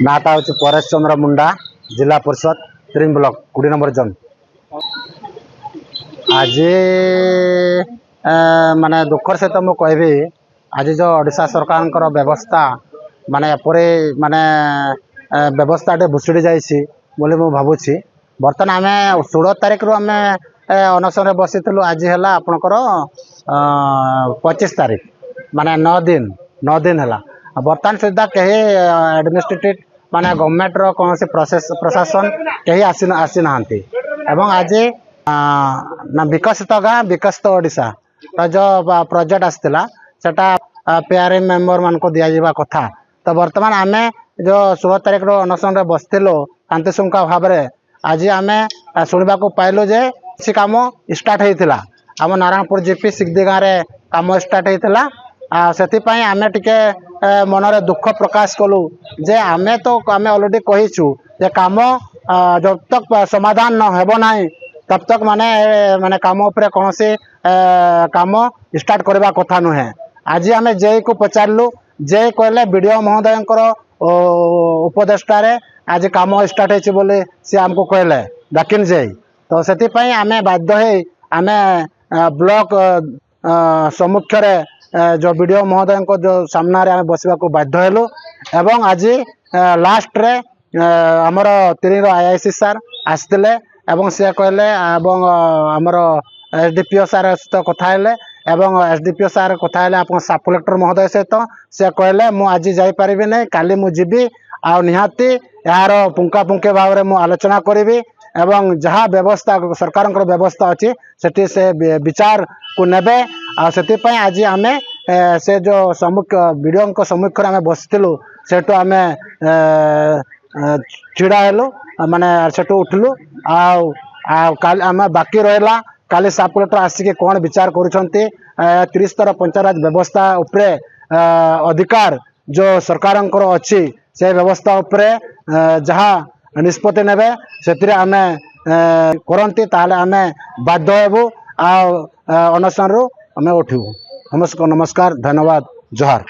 नाटा हूँ परेश चंद्र मुंडा जिला परिषद 3 ब्लॉक 20 नंबर जन। आज माने दुखर सहित मुझे कहबी आज जो ओडिशा सरकार व्यवस्था माने एपरी माने व्यवस्था भुशुड़ी जाइए बोली मु भावुची। बर्तमान आम 16 तारिख रु आम अनशन बसी आज है आपणकर 25 तारिख माने 9 दिन है। बर्तमान सुधा कहीं एडमिनिस्ट्रेटिव माने गवर्नमेंट रो कौन से प्रशासन कहीं आसी ना एवं आज ना विकसित गाँ विकसित ओडिशा जो प्रोजेक्ट आसाला सेटा पेयरिंग मेंबर मान को दिया कथा। तो बर्तमान आम जो 16 तारिख रो अनशन बसलु शांति शृंखला भाव में आज आम शुणा पाइलु जे किसी कम स्टार्ट होता आम नारायणपुर जीपी सिगदी गाँव में कम स्टार्ट होता। से आम टिके मनरे दुख प्रकाश कलु जे आमे तो आम अलरेडी कहीचु जे कम जब तक समाधान न हेबो नाही तब तक माने माने काम उपरे कौन से काम स्टार्ट करबा कथा नुहे। आज आम जे को पचारू जे कहले बीडीओ महोदय उपदेष्टा आज काम स्टार्ट होती बोले सी आमको कहले डाकिन जे। तो से आम बाध्य आम ब्लॉक सम्मुखें जो बीडीओ महोदय जो सामना रे आम बसवा को बाध्य हेलु एवं आज लास्ट रे आमर 3 आईआईसी सार आसते एवं सी कहले एवं आमर एसडीपीओ सार सहित कथा एवं एसडीपीओ सार कथा आप सब कलेक्टर महोदय सहित सी कहले मु आज जापर नहीं काली मुझी आ निहाती यार पुंखापुंखे भाव में मुझे आलोचना करी एवं जहाँ व्यवस्था सरकार व्यवस्था अच्छी सेठी से विचार को नेबे से आज आम से जो वीडियो सम्मुख आम बसलु सेठू आम छिड़ा हेलु माने सेठू उठलु आम बाकी रहा काली सब कलेक्टर आसिक कौन विचार करुँचे 30 पंचायत व्यवस्था उपरे अधिकार जो सरकार अच्छी से व्यवस्था उपरे जहाँ निष्पत्ति नेबे से आम करती आम बाध्य हेबू अनशन रु आम उठू। नमस्कार धन्यवाद जोहार।